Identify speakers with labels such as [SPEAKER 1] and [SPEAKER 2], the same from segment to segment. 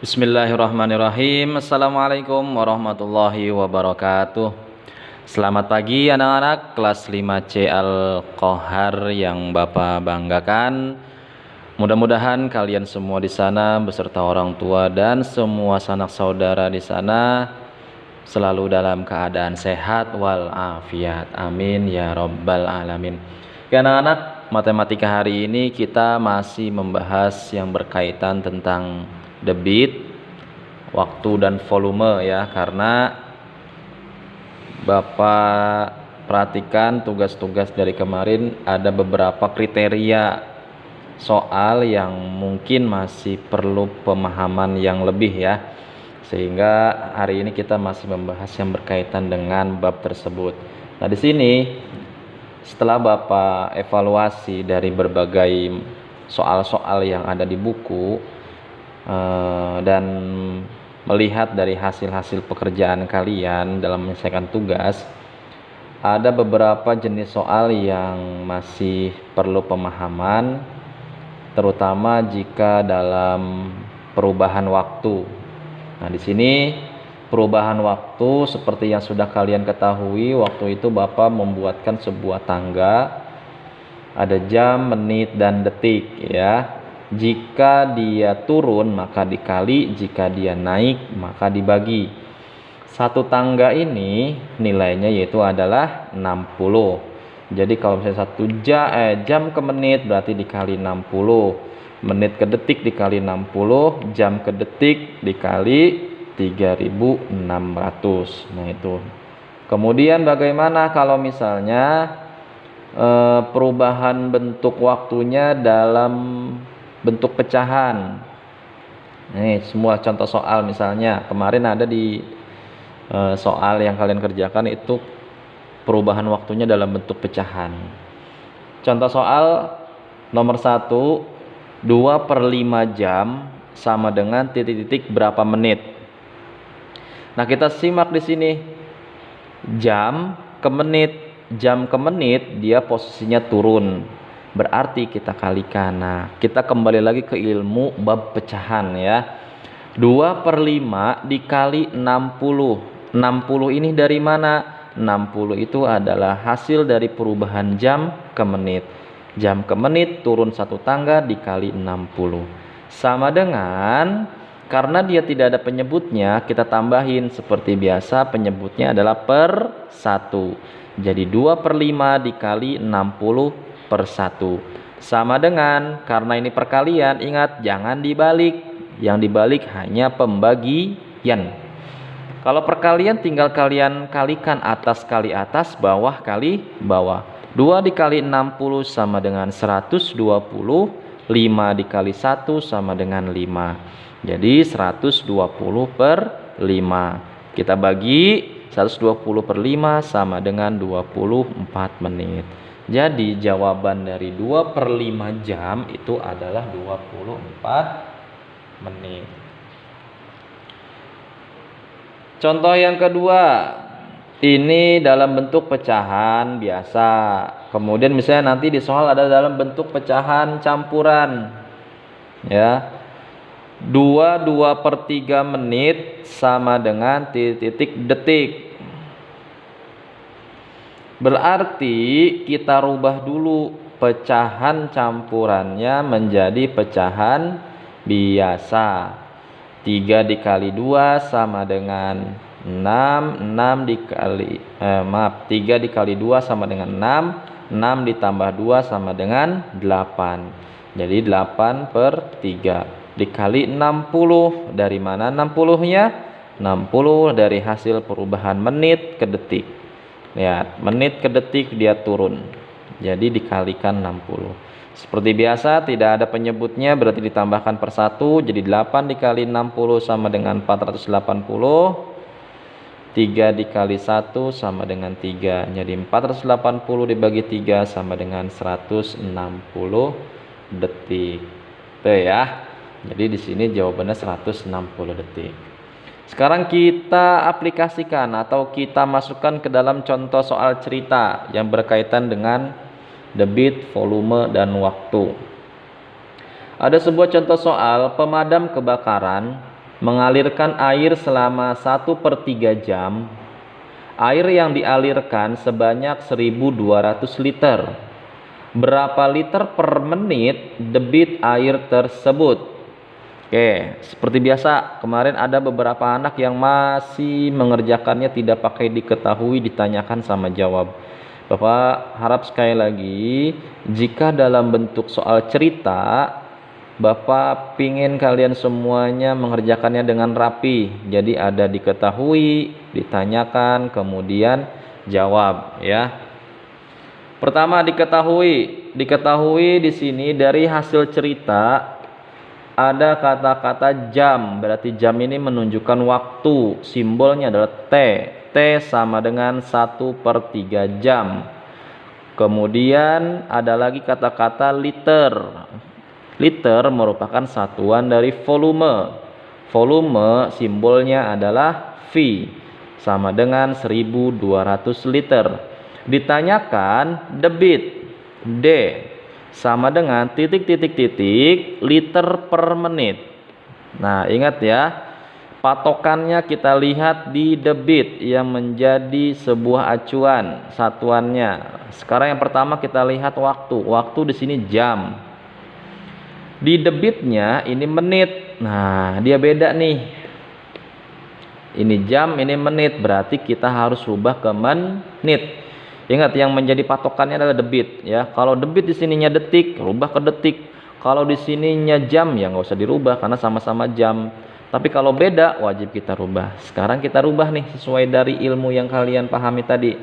[SPEAKER 1] Bismillahirrahmanirrahim. Assalamualaikum warahmatullahi wabarakatuh. Selamat pagi anak-anak kelas 5C Al-Qohar yang Bapak banggakan. Mudah-mudahan kalian semua di sana beserta orang tua dan semua sanak saudara di sana selalu dalam keadaan sehat walafiat. Amin ya rabbal alamin. Ya anak-anak, matematika hari ini kita masih membahas yang berkaitan tentang debit, waktu dan volume ya, karena Bapak perhatikan tugas-tugas dari kemarin ada beberapa kriteria soal yang mungkin masih perlu pemahaman yang lebih ya, sehingga hari ini kita masih membahas yang berkaitan dengan bab tersebut. Nah di sini setelah Bapak evaluasi dari berbagai soal-soal yang ada di buku dan melihat dari hasil-hasil pekerjaan kalian dalam menyelesaikan tugas, ada beberapa jenis soal yang masih perlu pemahaman, terutama jika dalam perubahan waktu. Nah, di sini perubahan waktu seperti yang sudah kalian ketahui, waktu itu Bapak membuatkan sebuah tangga, ada jam, menit, dan detik ya. Jika dia turun maka dikali, jika dia naik maka dibagi. Satu tangga ini nilainya yaitu adalah 60. Jadi kalau misalnya jam ke menit berarti dikali 60, menit ke detik dikali 60, jam ke detik dikali 3600. Nah itu. Kemudian bagaimana kalau misalnya perubahan bentuk waktunya dalam bentuk pecahan? Nih semua contoh soal, misalnya kemarin ada di soal yang kalian kerjakan itu perubahan waktunya dalam bentuk pecahan. Contoh soal nomor 1, 2/5 jam sama dengan titik-titik berapa menit. Nah kita simak di sini, jam ke menit dia posisinya turun, berarti kita kalikan. Nah kita kembali lagi ke ilmu bab pecahan ya. 2/5 dikali 60. 60 ini dari mana? 60 itu adalah hasil dari perubahan jam ke menit. Jam ke menit turun satu tangga dikali 60 sama dengan, karena dia tidak ada penyebutnya, kita tambahin seperti biasa, penyebutnya adalah per 1. Jadi 2/5 dikali 60/1 sama dengan, karena ini perkalian, ingat jangan dibalik, yang dibalik hanya pembagian. Kalau perkalian tinggal kalian kalikan atas kali atas, bawah kali bawah. 2 dikali 60 sama dengan 120, 5 dikali 1 sama dengan 5. Jadi 120/5. Kita bagi 120/5 sama dengan 24 menit. Jadi jawaban dari 2/5 jam itu adalah 24 menit. Contoh yang kedua, ini dalam bentuk pecahan biasa. Kemudian misalnya nanti di soal ada dalam bentuk pecahan campuran ya. 2/3 menit sama dengan titik detik. Berarti kita rubah dulu pecahan campurannya menjadi pecahan biasa. 3 dikali 2 sama dengan 6. 3 dikali 2 sama dengan 6. 6 ditambah 2 sama dengan 8. Jadi 8/3 dikali 60. Dari mana 60-nya? 60 dari hasil perubahan menit ke detik. Lihat, menit ke detik dia turun. Jadi dikalikan 60. Seperti biasa tidak ada penyebutnya, berarti ditambahkan per 1. Jadi 8 dikali 60 sama dengan 480. 3 dikali 1 sama dengan 3. Jadi 480 dibagi 3 sama dengan 160 detik. Tuh ya. Jadi di sini jawabannya 160 detik. Sekarang kita aplikasikan atau kita masukkan ke dalam contoh soal cerita yang berkaitan dengan debit, volume, dan waktu. Ada sebuah contoh soal pemadam kebakaran mengalirkan air selama 1/3 jam. Air yang dialirkan sebanyak 1.200 liter. Berapa liter per menit debit air tersebut? Oke, seperti biasa, kemarin ada beberapa anak yang masih mengerjakannya tidak pakai diketahui, ditanyakan sama jawab. Bapak harap sekali lagi, jika dalam bentuk soal cerita, Bapak pingin kalian semuanya mengerjakannya dengan rapi. Jadi ada diketahui, ditanyakan, kemudian jawab ya. Pertama diketahui di sini dari hasil cerita ada kata-kata jam, berarti jam ini menunjukkan waktu, simbolnya adalah T. T sama dengan 1/3 jam. Kemudian ada lagi kata-kata liter. Liter merupakan satuan dari volume. Volume simbolnya adalah V, sama dengan 1.200 liter. Ditanyakan debit, D, sama dengan liter per menit. Nah, ingat ya, patokannya kita lihat di debit yang menjadi sebuah acuan satuannya. Sekarang yang pertama kita lihat waktu. Waktu di sini jam. Di debitnya ini menit. Nah, dia beda nih. Ini jam, ini menit, berarti kita harus rubah ke menit. Ingat, yang menjadi patokannya adalah debit ya. Kalau debit di sininya detik, rubah ke detik. Kalau di sininya jam, ya nggak usah dirubah karena sama-sama jam. Tapi kalau beda, wajib kita rubah. Sekarang kita rubah nih sesuai dari ilmu yang kalian pahami tadi.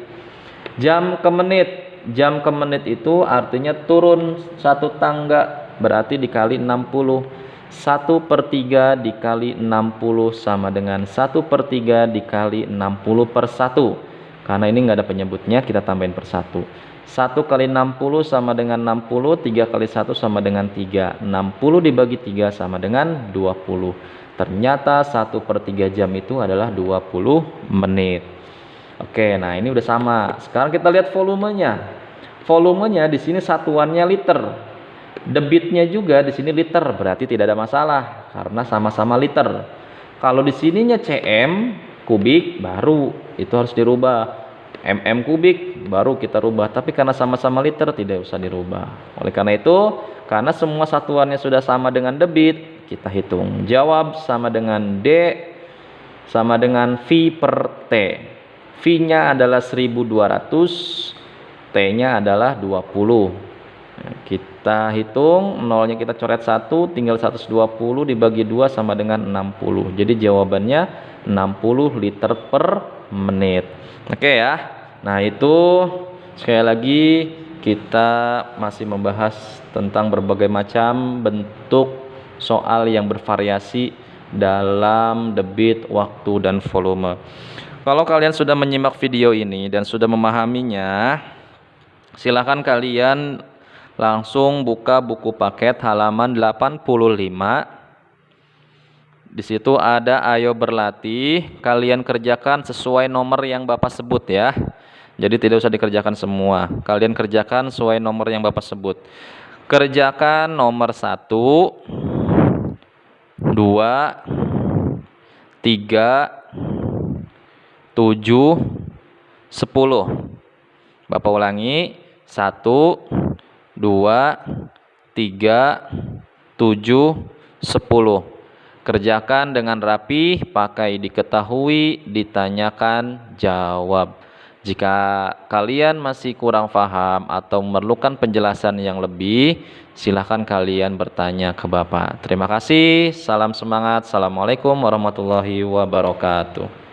[SPEAKER 1] Jam ke menit. Jam ke menit itu artinya turun satu tangga, berarti dikali 60. 1/3 dikali 60 sama dengan 1/3 dikali 60/1. Karena ini nggak ada penyebutnya, kita tambahin per 1. 1 kali 60 sama dengan 60, 3 kali 1 sama dengan 3. 60 dibagi 3 sama dengan 20. Ternyata 1/3 jam itu adalah 20 menit. Oke, nah ini udah sama. Sekarang kita lihat volumenya. Volumenya di sini satuannya liter. Debitnya juga di sini liter, berarti tidak ada masalah karena sama-sama liter. Kalau di sininya cm kubik, baru itu harus dirubah. kubik baru kita rubah, tapi karena sama-sama liter tidak usah dirubah. Oleh karena itu, karena semua satuannya sudah sama dengan debit, kita hitung. Jawab sama dengan D sama dengan V per T. V-nya adalah 1.200, T-nya adalah 20. Nah, kita hitung, nolnya kita coret 1, tinggal 120 dibagi 2 sama dengan 60. Jadi jawabannya 60 liter per menit. Oke ya. Nah, itu sekali lagi kita masih membahas tentang berbagai macam bentuk soal yang bervariasi dalam debit, waktu, dan volume. Kalau kalian sudah menyimak video ini dan sudah memahaminya, silakan kalian langsung buka buku paket halaman 85. Di situ ada ayo berlatih, kalian kerjakan sesuai nomor yang Bapak sebut ya. Jadi tidak usah dikerjakan semua, kalian kerjakan sesuai nomor yang Bapak sebut. Kerjakan nomor 1, 2, 3, 7, 10. Bapak ulangi, 1, 2, 3, 7, 10. Kerjakan dengan rapi, pakai diketahui, ditanyakan, jawab. Jika kalian masih kurang paham atau memerlukan penjelasan yang lebih, silahkan kalian bertanya ke Bapak. Terima kasih, salam semangat, assalamualaikum warahmatullahi wabarakatuh.